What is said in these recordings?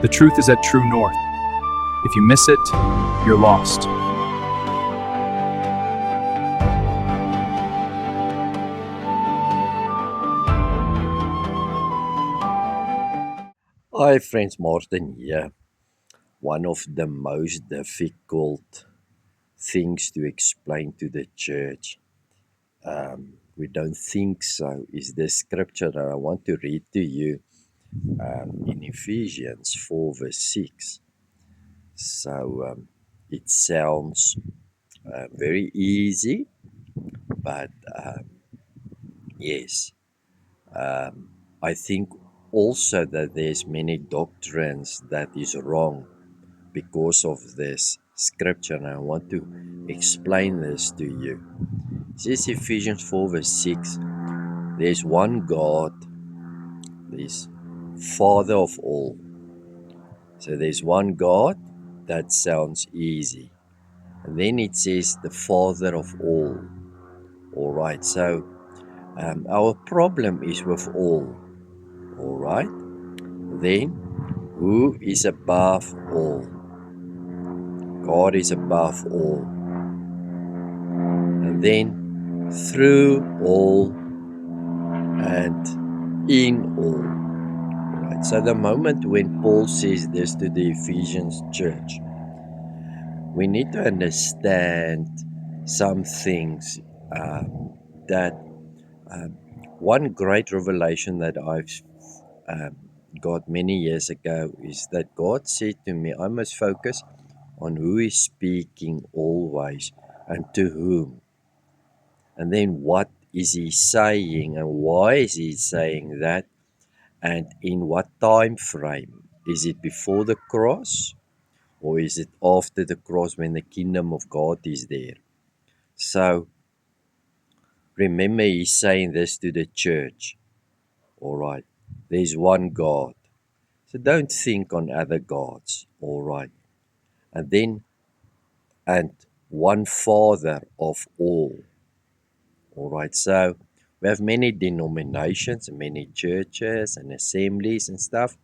The truth is at True North. If you miss it, you're lost. Hi friends, Martin here. One of the most difficult things to explain to the church, we don't think so, is the scripture that I want to read to you in Ephesians 4 verse 6. So it sounds very easy, but yes, I think also that there's many doctrines that is wrong because of this scripture, and I want to explain this to you. This is Ephesians 4 verse 6. There's one God, there's Father of all. So there's one God, that sounds easy. And then it says the Father of all. Alright, so our problem is with all. Alright, then who is above all? God is above all. And then through all and in all. Right. So the moment when Paul says this to the Ephesians church, we need to understand some things that one great revelation that I've um, got many years ago is that God said to me, I must focus on who is speaking always and to whom. And then what is he saying and why is he saying that? And in what time frame? Is it before the cross or is it after the cross when the kingdom of God is there? So remember, he's saying this to the church. All right, there's one God. So don't think on other gods. All right. And one Father of all. All right. So we have many denominations, many churches and assemblies and stuff.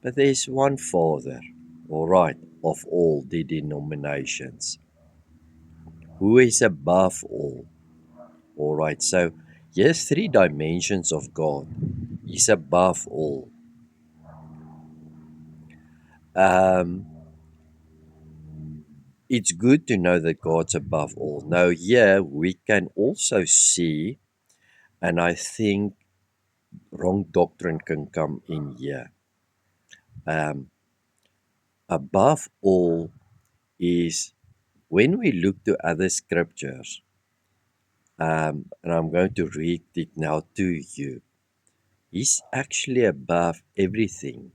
But there's one Father, all right, of all the denominations, who is above all right. So here's three dimensions of God. He's above all. Um, it's good to know that God's above all. Now, here we can also see, and I think wrong doctrine can come in here. Above all is when we look to other scriptures. And I'm going to read it now to you. He's actually above everything.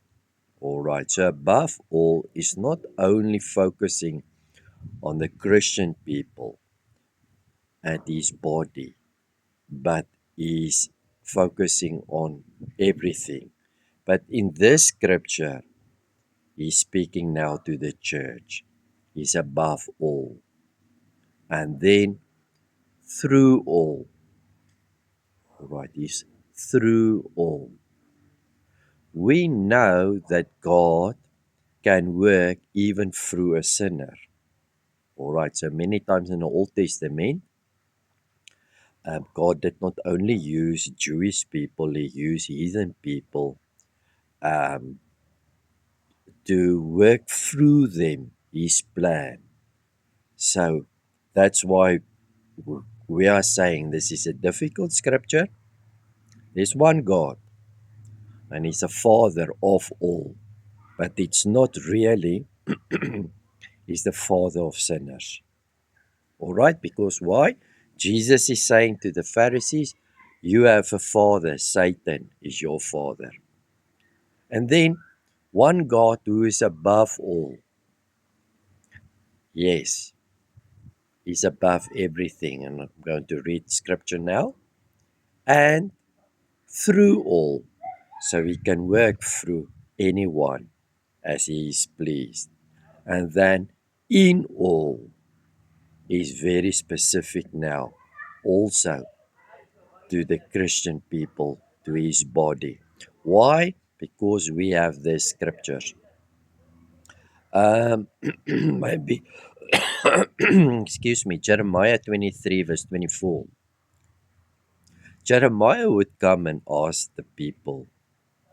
All right. So above all is not only focusing on the Christian people and his body, but is focusing on everything. But in this scripture, he's speaking now to the church. He's above all. And then through all. All right. He's through all. We know that God can work even through a sinner. All right, so many times in the Old Testament, God did not only use Jewish people, He used heathen people um, to work through them His plan. So that's why we are saying this is a difficult scripture. There's one God, and He's a Father of all, but it's not really He's the father of sinners. All right, because why? Jesus is saying to the Pharisees, you have a father, Satan is your father. And then one God who is above all. Yes, he's above everything. And I'm going to read scripture now. And through all, so he can work through anyone as he is pleased. And then in all is very specific now, also to the Christian people, to his body. Why? Because we have the scriptures. Maybe, excuse me, Jeremiah 23, verse 24. Jeremiah would come and ask the people,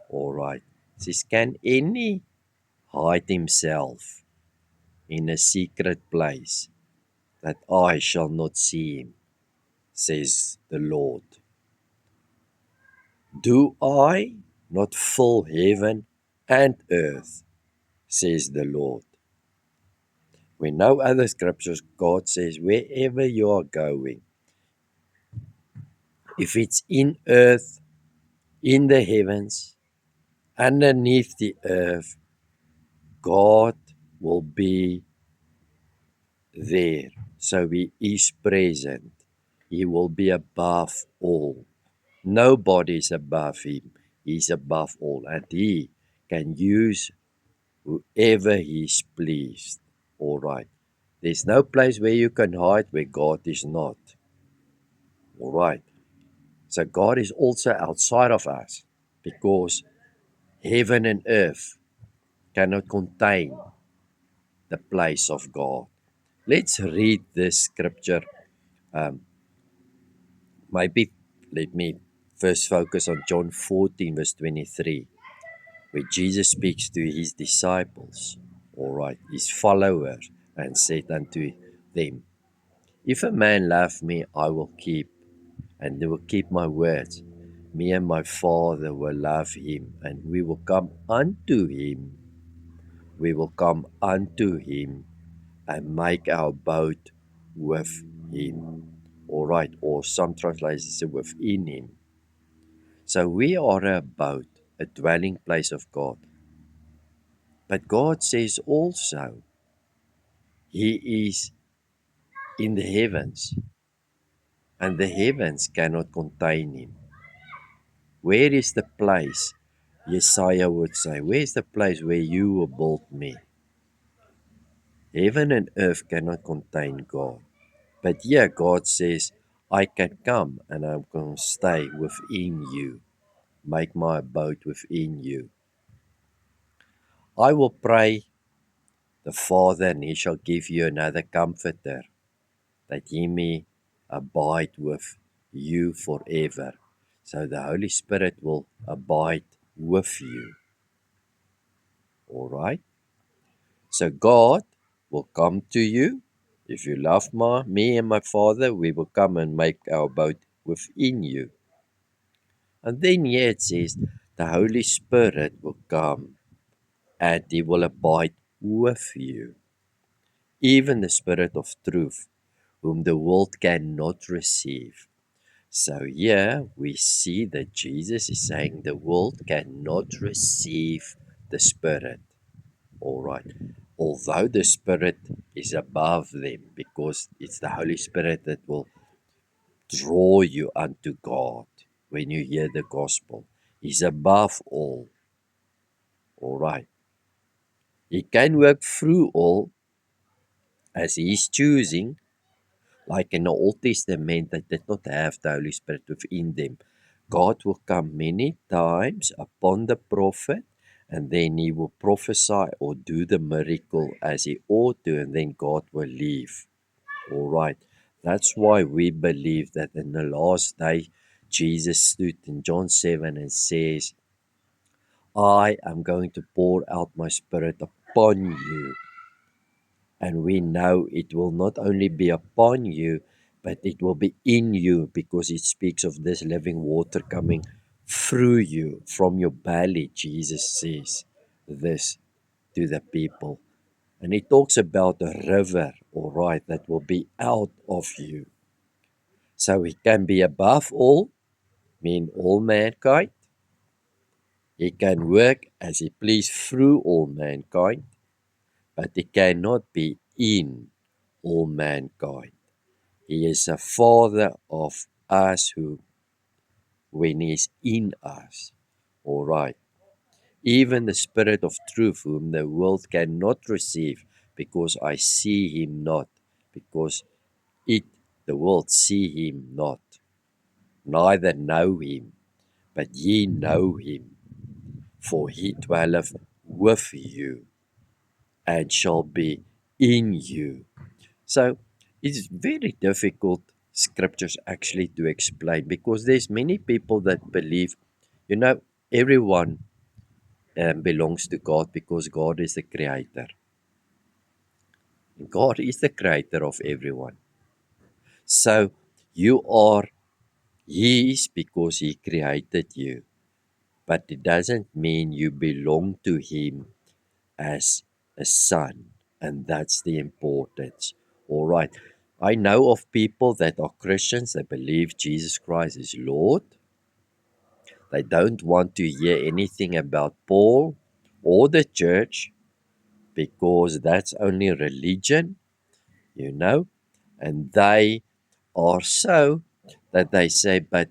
all right, says, can any hide himself in a secret place that I shall not see him, says the Lord. Do I not fill heaven and earth, says the Lord. We know other scriptures, God says, wherever you are going, if it's in earth, in the heavens, underneath the earth, God will be there. So He is present. He will be above all. Nobody is above Him. He's above all. And He can use whoever He's pleased. All right. There's no place where you can hide where God is not. All right. So God is also outside of us because heaven and earth cannot contain the place of God. Let's read this scripture. Maybe let me first focus on John 14, verse 23, where Jesus speaks to his disciples, all right, his followers, and said unto them, if a man love me, I will keep, and they will keep my words. Me and my Father will love him, and we will come unto him. We will come unto him and make our abode with him. All right, or some translations say within him. So we are a abode, a dwelling place of God. But God says also, He is in the heavens, and the heavens cannot contain Him. Where is the place, Yesaiah would say, where is the place where you will build me? Heaven and earth cannot contain God. But here God says, I can come and I'm going to stay within you, make my abode within you. I will pray the Father, and He shall give you another comforter, that He may abide with you forever. So the Holy Spirit will abide with you. All right? So God will come to you. If you love me and my Father, we will come and make our abode within you. And then here it says, the Holy Spirit will come and He will abide with you. Even the Spirit of truth, whom the world cannot receive. So here we see that Jesus is saying the world cannot receive the Spirit. All right. Although the Spirit is above them, because it's the Holy Spirit that will draw you unto God when you hear the gospel. He's above all. All right. He can work through all as He's choosing. Like in the Old Testament, they did not have the Holy Spirit within them. God will come many times upon the prophet, and then he will prophesy or do the miracle as he ought to, and then God will leave. All right. That's why we believe that in the last day, Jesus stood in John 7 and says, I am going to pour out my Spirit upon you. And we know it will not only be upon you, but it will be in you, because it speaks of this living water coming through you from your belly. Jesus says this to the people. And he talks about a river, all right, that will be out of you. So he can be above all, mean all mankind. He can work as he please through all mankind, but he cannot be in all mankind. He is a father of us who, when he is in us, all right. Even the Spirit of truth, whom the world cannot receive, because I see him not, because the world see him not, neither know him, but ye know him, for he dwelleth with you. and shall be in you. So it's very difficult scriptures actually to explain, because there's many people that believe, everyone belongs to God because God is the creator. God is the creator of everyone. So you are His because He created you. But it doesn't mean you belong to Him as a son. And that's the importance. All right. I know of people that are Christians that believe Jesus Christ is Lord. They don't want to hear anything about Paul or the church because that's only religion, and they are so that they say, but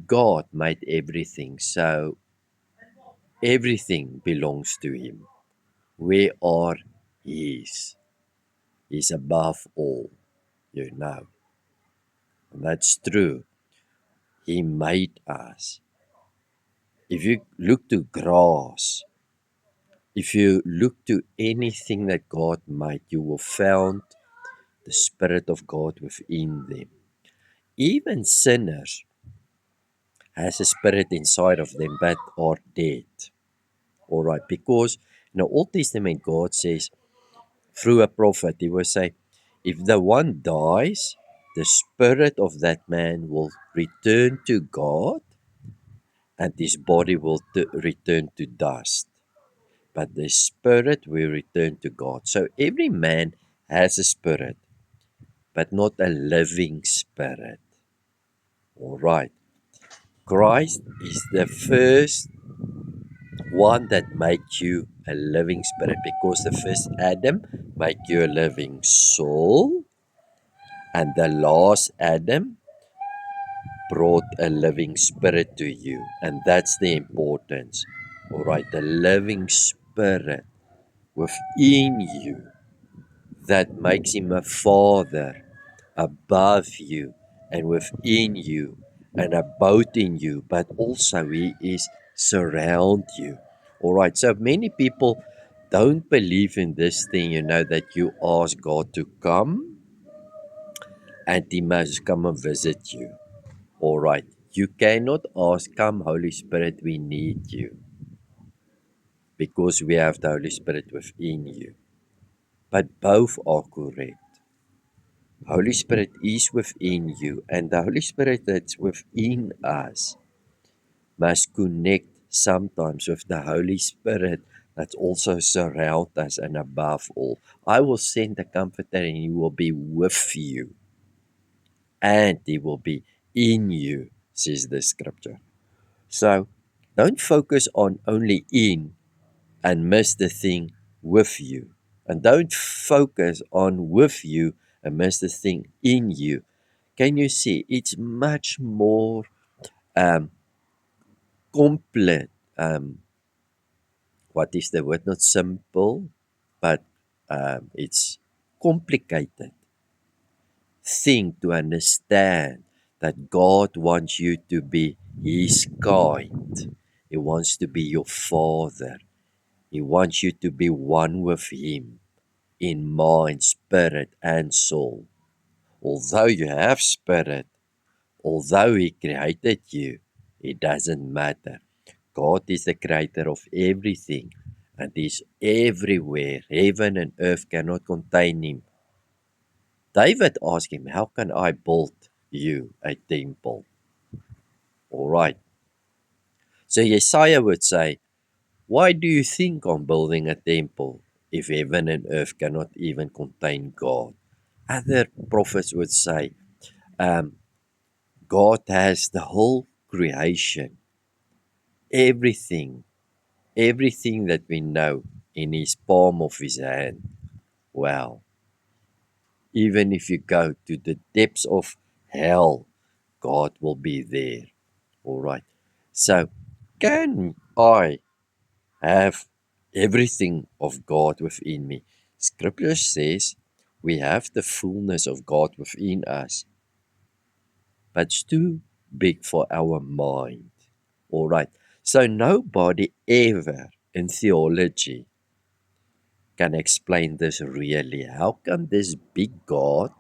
God made everything, so everything belongs to Him. We are His. He's above all. And that's true. He made us. If you look to grass, if you look to anything that God made, you will find the Spirit of God within them. Even sinners has a spirit inside of them but are dead. All right, because in the Old Testament, God says through a prophet, He will say, if the one dies, the spirit of that man will return to God and his body will return to dust. But the spirit will return to God. So every man has a spirit, but not a living spirit. All right. Christ is the first one that made you a living spirit, because the first Adam made you a living soul, and the last Adam brought a living spirit to you. And that's the importance. All right, the living spirit within you that makes him a father above you and within you and about in you, but also he is surround you. All right, so many people don't believe in this thing, that you ask God to come and he must come and visit you. All right, you cannot ask, come Holy Spirit, we need you, because we have the Holy Spirit within you. But both are correct. Holy Spirit is within you, and the Holy Spirit that's within us must connect sometimes with the Holy Spirit that also surround us and above all. I will send the Comforter and He will be with you, and He will be in you, says the scripture. So don't focus on only in and miss the thing with you. And don't focus on with you and miss the thing in you. Can you see? It's much more complex. What is the word? Not simple, but it's complicated thing to understand that God wants you to be His kind. He wants to be your Father. He wants you to be one with Him in mind, spirit, and soul. Although you have spirit, although He created you, it doesn't matter. God is the creator of everything and is everywhere. Heaven and earth cannot contain Him. David asked Him, how can I build you a temple? All right. So Isaiah would say, why do you think on building a temple if heaven and earth cannot even contain God? Other prophets would say, God has the whole creation, everything, everything that we know in His palm of His hand. Wow. Even if you go to the depths of hell, God will be there. All right. So, can I have everything of God within me? Scripture says we have the fullness of God within us, but it's too big for our mind. All right. So, nobody ever in theology can explain this really. How can this big God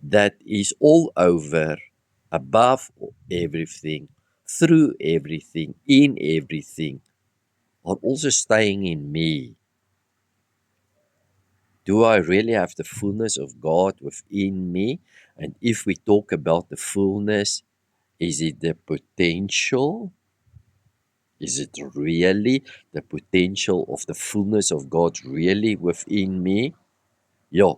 that is all over, above everything, through everything, in everything, are also staying in me? Do I really have the fullness of God within me? And if we talk about the fullness, is it the potential? Is it really the potential of the fullness of God really within me? Yeah,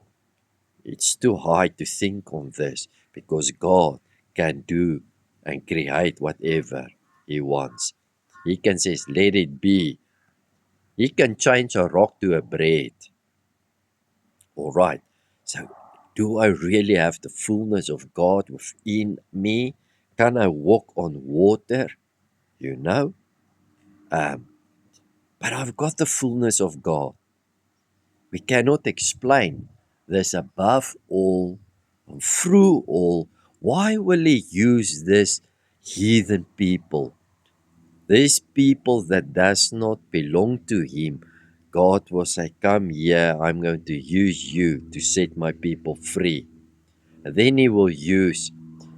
it's too high to think on this because God can do and create whatever He wants. He can say, let it be. He can change a rock to a bread. All right. So, do I really have the fullness of God within me? Can I walk on water? You know? Um, but I've got the fullness of God. We cannot explain this above all and through all. Why will He use this heathen people? These people that does not belong to Him. God will say, come here, I'm going to use you to set my people free. And then He will use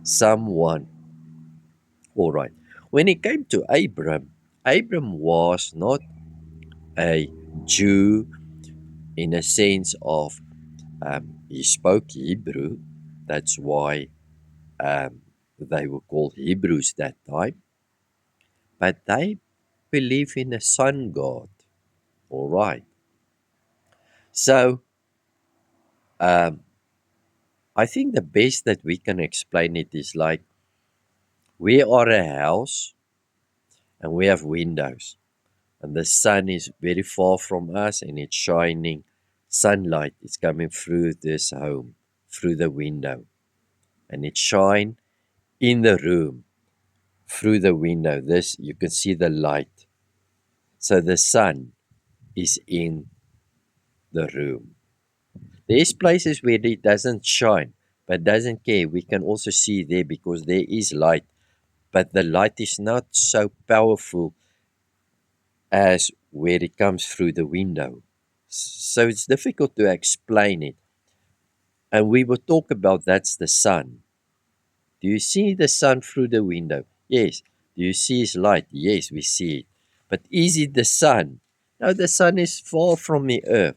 someone. All right. When it came to Abram, Abram was not a Jew in a sense of he spoke Hebrew. That's why they were called Hebrews that time. But they believe in a sun god. All right. So um, I think the best that we can explain it is like we are a house and we have windows. And the sun is very far from us and it's shining. Sunlight is coming through this home, through the window. And it shines in the room, through the window. This, you can see the light. So the sun is in the room. There's places where it doesn't shine, but doesn't care. We can also see there because there is light. But the light is not so powerful as where it comes through the window. So it's difficult to explain it. And we will talk about that's the sun. Do you see the sun through the window? Yes. Do you see his light? Yes, we see it. But is it the sun? No, the sun is far from the earth.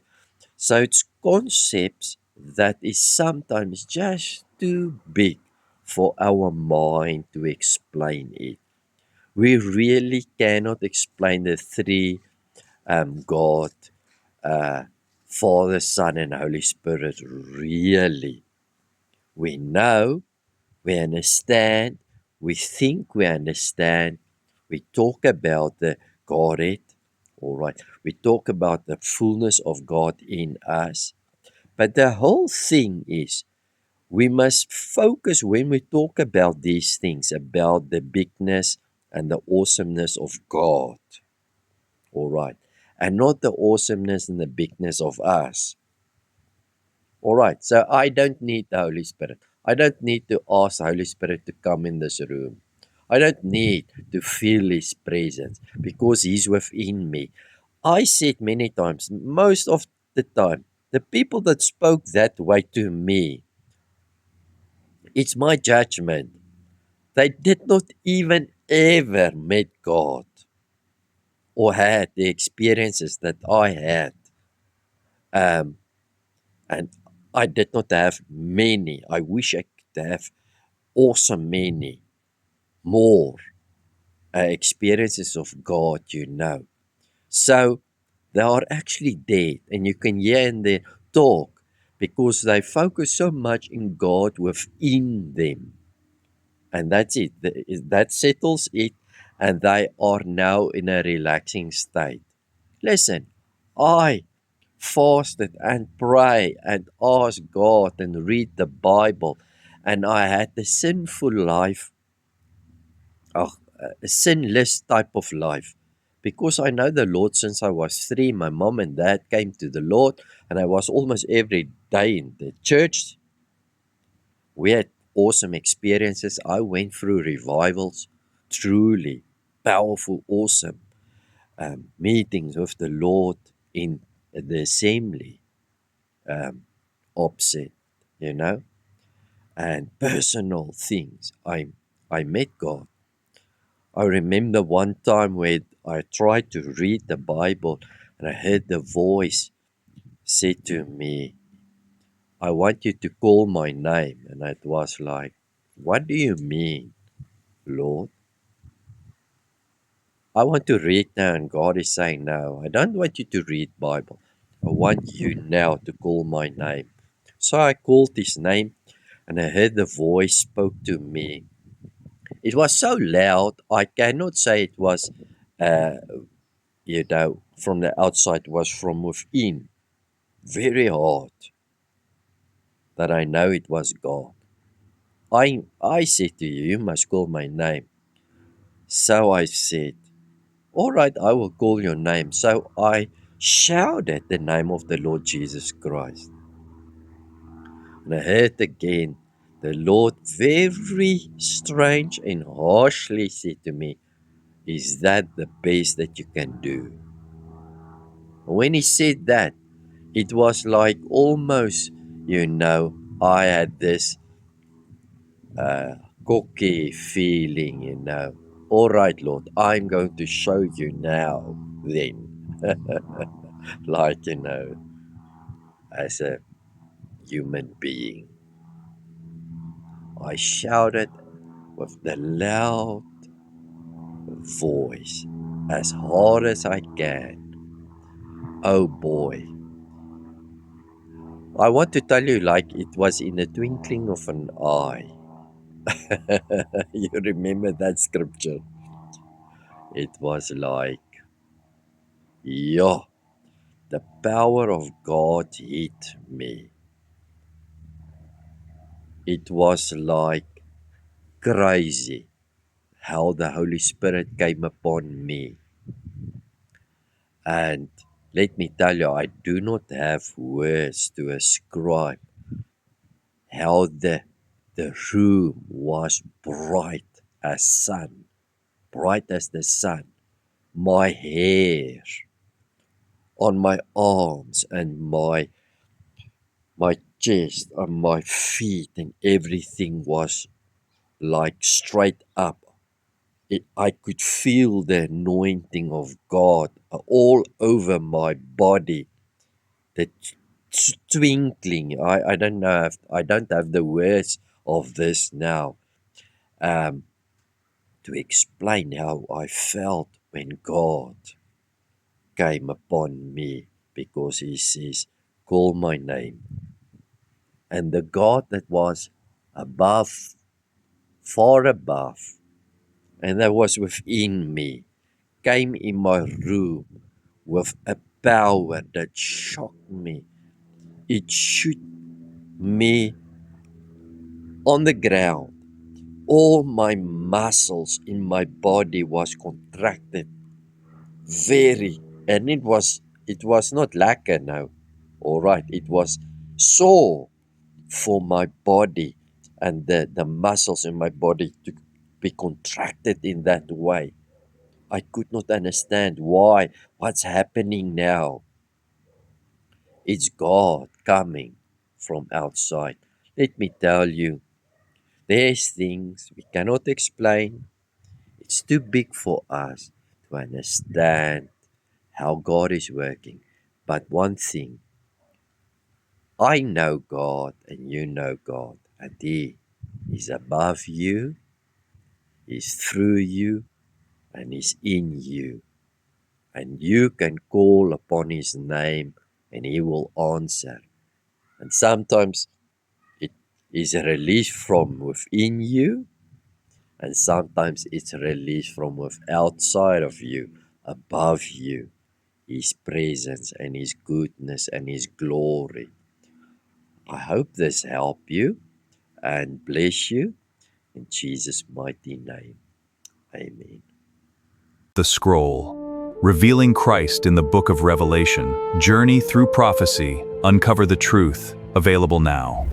So it's concepts that is sometimes just too big for our mind to explain it. We really cannot explain the three God, uh, Father, Son, and Holy Spirit. Really, we know, we understand, we think we understand. We talk about the Godhead, all right. We talk about the fullness of God in us. But the whole thing is we must focus when we talk about these things, about the bigness and the awesomeness of God. All right. And not the awesomeness and the bigness of us. All right. So I don't need the Holy Spirit. I don't need to ask the Holy Spirit to come in this room. I don't need to feel His presence because He's within me. I said many times, most of the time, the people that spoke that way to me, it's my judgment. They did not even ever met God or had the experiences that I had. Um, and I did not have many. I wish I could have awesome many more experiences of God, you know. So they are actually dead, and you can hear in their talk because they focus so much in God within them. And that's it. That settles it, and they are now in a relaxing state. Listen, I fasted and pray and ask God and read the Bible, and I had a sinful life, a sinless type of life. Because I know the Lord since I was 3, my mom and dad came to the Lord, and I was almost every day in the church. We had awesome experiences. I went through revivals, truly powerful, awesome meetings with the Lord. in the assembly opposite, and personal things. I met God. I remember one time where I tried to read the Bible and I heard the voice say to me, I want you to call my name. And it was like, what do you mean, Lord? I want to read now, and God is saying, no, I don't want you to read Bible. I want you now to call my name. So I called his name, and I heard the voice spoke to me. It was so loud, I cannot say it was, from the outside. It was from within. Very hard that I know it was God. I said to you, you must call my name. So I said, all right, I will call your name. So I shouted the name of the Lord Jesus Christ. And I heard again the Lord very strange and harshly said to me, is that the best that you can do? When he said that, it was like almost, I had this cocky feeling, All right, Lord, I'm going to show you now, then. Like, as a human being. I shouted with the loud voice as hard as I can. Oh boy. I want to tell you, like, it was in the twinkling of an eye. You remember that scripture? It was like, yeah, the power of God hit me. It was like crazy how the Holy Spirit came upon me. And let me tell you, I do not have words to ascribe how the room was bright as sun, bright as the sun. My hair on my arms and my chest and my feet and everything was like straight up. I could feel the anointing of God all over my body. The twinkling. I don't know. I don't have the words of this now to explain how I felt when God came upon me, because he says, call my name. And the God that was above, far above, and that was within me, came in my room with a power that shocked me. It shook me on the ground. All my muscles in my body was contracted very, and it was not lacquer now. All right, it was sore for my body, and the muscles in my body to be contracted in that way. I could not understand why. What's happening now? It's God coming from outside. Let me tell you, there's things we cannot explain. It's too big for us to understand how God is working. But one thing, I know God and you know God, and He is above you, He's through you, and He's in you. And you can call upon His name and He will answer. And sometimes it is released from within you, and sometimes it's released from outside of you, above you. His presence and His goodness and His glory. I hope this helped you and bless you in Jesus' mighty name. Amen. The Scroll, revealing Christ in the Book of Revelation. Journey through prophecy. Uncover the truth. Available now.